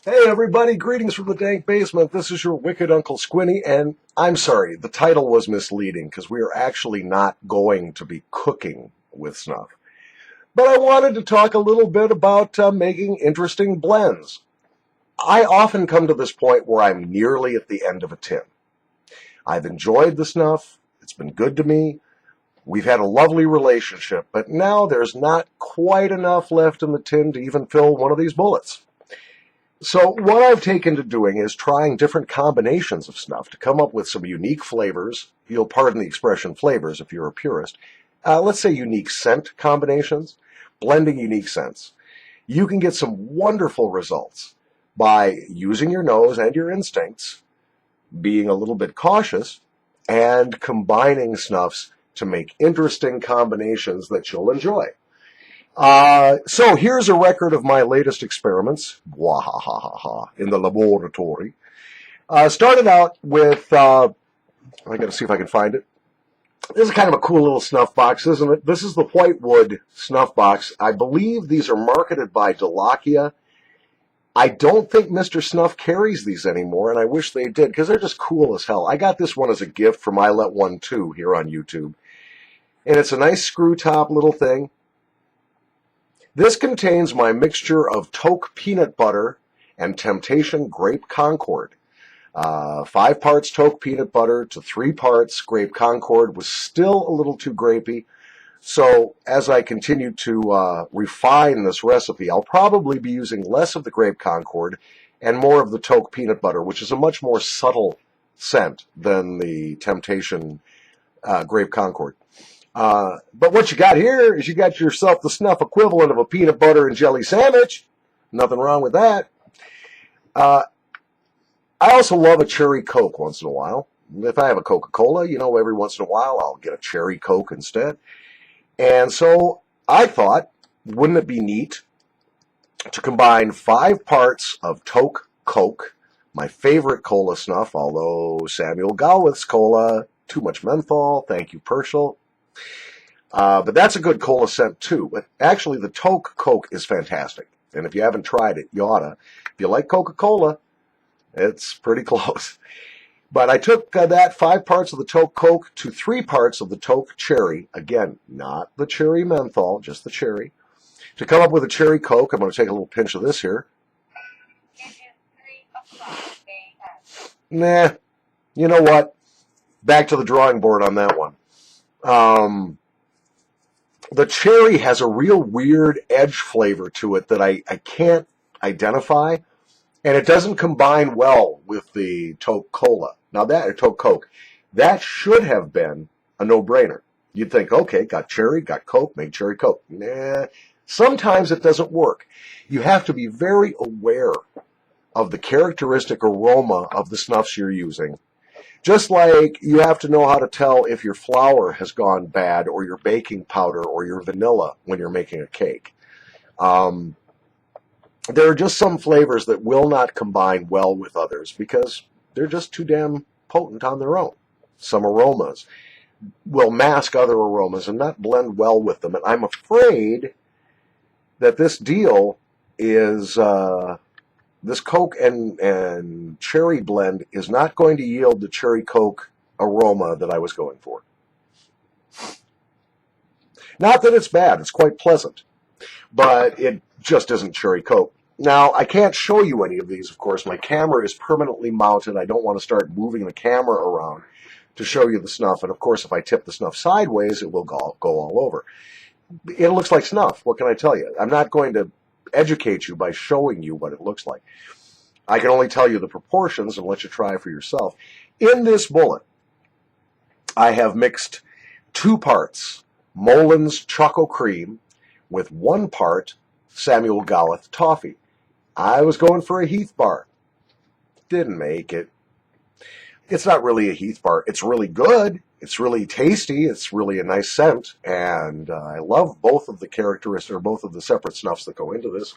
Hey everybody, greetings from the dank basement. This is your wicked Uncle Squinny, and I'm sorry, the title was misleading because we are actually not going to be cooking with Snuff. But I wanted to talk a little bit about making interesting blends. I often come to this point where I'm nearly at the end of a tin. I've enjoyed the Snuff, it's been good to me, we've had a lovely relationship, but now there's not quite enough left in the tin to even fill one of these bullets. So what I've taken to doing is trying different combinations of Snuff to come up with some unique flavors. You'll pardon the expression flavors if you're a purist. Let's say unique scent combinations, blending unique scents. You can get some wonderful results by using your nose and your instincts, being a little bit cautious, and combining Snuffs to make interesting combinations that you'll enjoy. So here's a record of my latest experiments, wahahaha, in the laboratory. Started out with, I gotta see if I can find it. This is kind of a cool little snuff box, isn't it? This is the Whitewood snuff box. I believe these are marketed by Delakia. I don't think Mr. Snuff carries these anymore, and I wish they did, because they're just cool as hell. I got this one as a gift from I Let One Too here on YouTube. And it's a nice screw top little thing. This contains my mixture of Toke peanut butter and Temptation Grape Concord. 5 parts Toke peanut butter to 3 parts Grape Concord was still a little too grapey. So as I continue to refine this recipe, I'll probably be using less of the Grape Concord and more of the Toke peanut butter, which is a much more subtle scent than the Temptation Grape Concord. But what you got here is you got yourself the Snuff equivalent of a peanut butter and jelly sandwich. Nothing wrong with that. I also love a cherry Coke once in a while. If I have a Coca-Cola, every once in a while I'll get a cherry Coke instead. And so I thought, wouldn't it be neat to combine 5 parts of Toke Coke, my favorite cola snuff, although Samuel Gowith's cola, too much menthol, thank you, Pershel. But that's a good cola scent too. But actually, the Toke Coke is fantastic. And if you haven't tried it, you oughta. If you like Coca-Cola, it's pretty close. But I took that 5 parts of the Toke Coke to 3 parts of the Toke Cherry. Again, not the cherry menthol, just the cherry. To come up with a cherry Coke, I'm going to take a little pinch of this here. Nah, you know what? Back to the drawing board on that one. The cherry has a real weird edge flavor to it that I can't identify, and it doesn't combine well with the Toke Cola. Now that, or Toke Coke, that should have been a no-brainer. You'd think, okay, got cherry, got Coke, made cherry Coke. Nah, sometimes it doesn't work. You have to be very aware of the characteristic aroma of the snuffs you're using. Just like you have to know how to tell if your flour has gone bad or your baking powder or your vanilla when you're making a cake. There are just some flavors that will not combine well with others because they're just too damn potent on their own. Some aromas will mask other aromas and not blend well with them. And I'm afraid that this deal is... this Coke and cherry blend is not going to yield the cherry Coke aroma that I was going for. Not that it's bad, it's quite pleasant, but it just isn't cherry Coke. Now, I can't show you any of these, of course. My camera is permanently mounted. I don't want to start moving the camera around to show you the snuff. And of course, if I tip the snuff sideways, it will go all over. It looks like snuff. What can I tell you? I'm not going to educate you by showing you what it looks like. I can only tell you the proportions and let you try for yourself. In this bullet, I have mixed 2 parts Molin's Choco Cream with 1 part Samuel Gowith Toffee. I was going for a Heath bar. Didn't make it. It's not really a Heath bar. It's really good. It's really tasty. It's really a nice scent. And I love both of the characteristics, or both of the separate snuffs that go into this.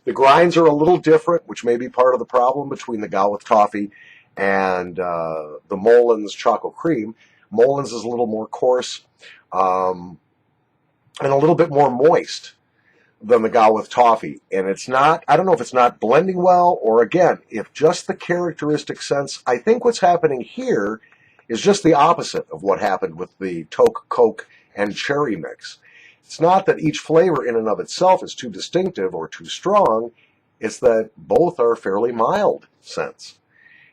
The grinds are a little different, which may be part of the problem between the Gowith Toffee and the Molin's Choco Cream. Molin's is a little more coarse and a little bit more moist. than the gal with toffee. And it's not, I don't know if it's not blending well, or again, if just the characteristic sense. I think what's happening here is just the opposite of what happened with the Toke, Coke, and cherry mix. It's not that each flavor in and of itself is too distinctive or too strong. It's that both are fairly mild scents.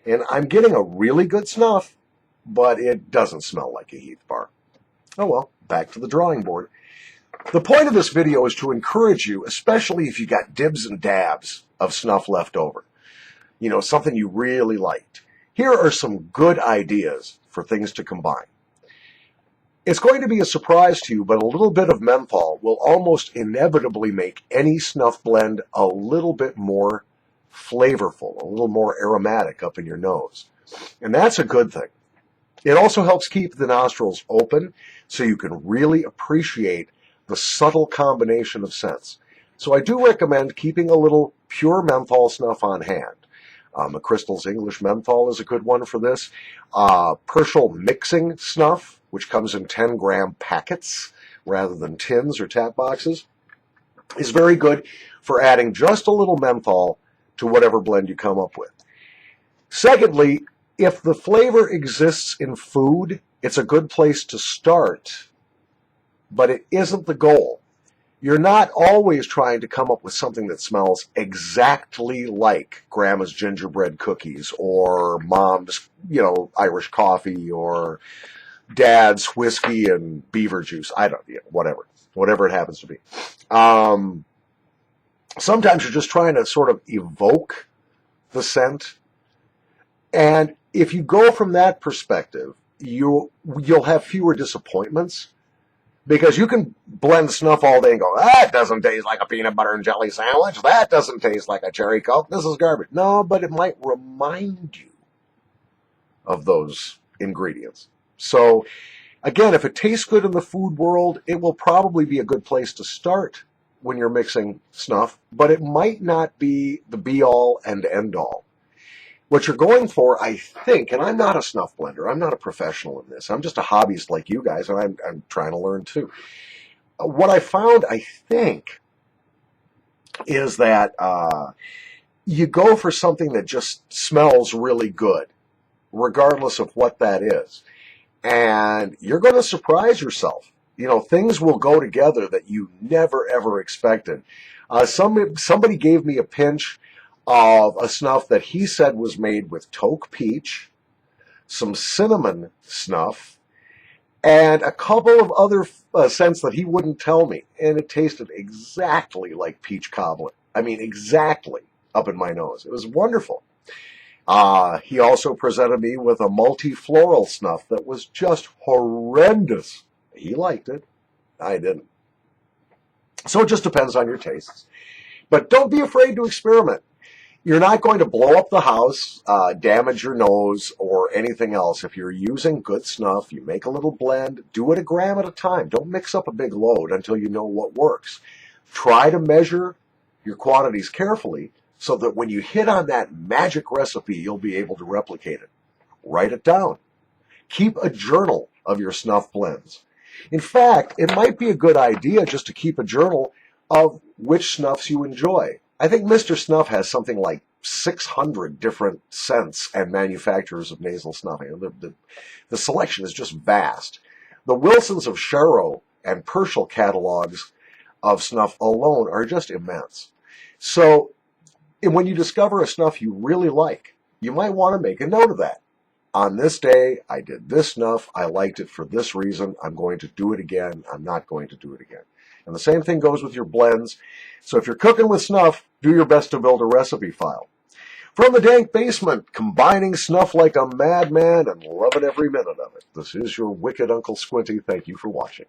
And I'm getting a really good snuff, but it doesn't smell like a Heath bar. Oh well, back to the drawing board. The point of this video is to encourage you, especially if you got dibs and dabs of snuff left over. You know, something you really liked. Here are some good ideas for things to combine. It's going to be a surprise to you, but a little bit of menthol will almost inevitably make any snuff blend a little bit more flavorful, a little more aromatic up in your nose. And that's a good thing. It also helps keep the nostrils open so you can really appreciate the subtle combination of scents. So I do recommend keeping a little pure menthol snuff on hand. McChrystal's English Menthol is a good one for this. Purcell Mixing Snuff, which comes in 10-gram packets rather than tins or tap boxes, is very good for adding just a little menthol to whatever blend you come up with. Secondly, if the flavor exists in food, it's a good place to start, but it isn't the goal. You're not always trying to come up with something that smells exactly like Grandma's gingerbread cookies or Mom's, Irish coffee or Dad's whiskey and beaver juice. I don't, whatever it happens to be. Sometimes you're just trying to sort of evoke the scent. And if you go from that perspective, you'll have fewer disappointments. Because you can blend snuff all day and go, that doesn't taste like a peanut butter and jelly sandwich. That doesn't taste like a cherry Coke. This is garbage. No, but it might remind you of those ingredients. So, again, if it tastes good in the food world, it will probably be a good place to start when you're mixing snuff. But it might not be the be-all and end-all. What you're going for, I think, and I'm not a snuff blender, I'm not a professional in this, I'm just a hobbyist like you guys, and I'm trying to learn too. What I found, I think, is that you go for something that just smells really good, regardless of what that is. And you're going to surprise yourself. Things will go together that you never, ever expected. Somebody gave me a pinch of a snuff that he said was made with Toke peach, some cinnamon snuff, and a couple of other scents that he wouldn't tell me. And it tasted exactly like peach cobbler. I mean, exactly up in my nose. It was wonderful. He also presented me with a multi-floral snuff that was just horrendous. He liked it. I didn't. So it just depends on your tastes. But don't be afraid to experiment. You're not going to blow up the house, damage your nose, or anything else. If you're using good snuff, you make a little blend, do it a gram at a time. Don't mix up a big load until you know what works. Try to measure your quantities carefully so that when you hit on that magic recipe, you'll be able to replicate it. Write it down. Keep a journal of your snuff blends. In fact, it might be a good idea just to keep a journal of which snuffs you enjoy. I think Mr. Snuff has something like 600 different scents and manufacturers of nasal snuffing. The selection is just vast. The Wilsons of Sharrow and Purcell catalogs of snuff alone are just immense. So when you discover a snuff you really like, you might want to make a note of that. On this day, I did this snuff. I liked it for this reason. I'm going to do it again. I'm not going to do it again. And the same thing goes with your blends. So if you're cooking with snuff, do your best to build a recipe file. From the dank basement, combining snuff like a madman and loving every minute of it. This is your wicked Uncle Squinty. Thank you for watching.